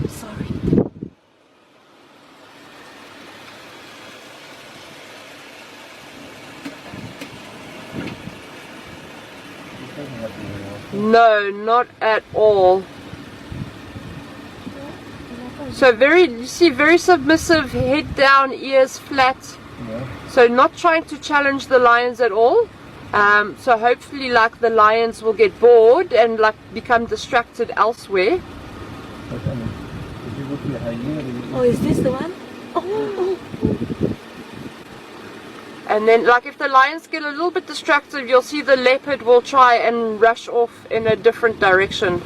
Sorry. No, not at all. So you see, very submissive, head down, ears flat. Yeah. So not trying to challenge the lions at all. So hopefully, like, the lions will get bored and like become distracted elsewhere. Oh, is this the one? Oh. And then, like, if the lions get a little bit distracted, you'll see the leopard will try and rush off in a different direction.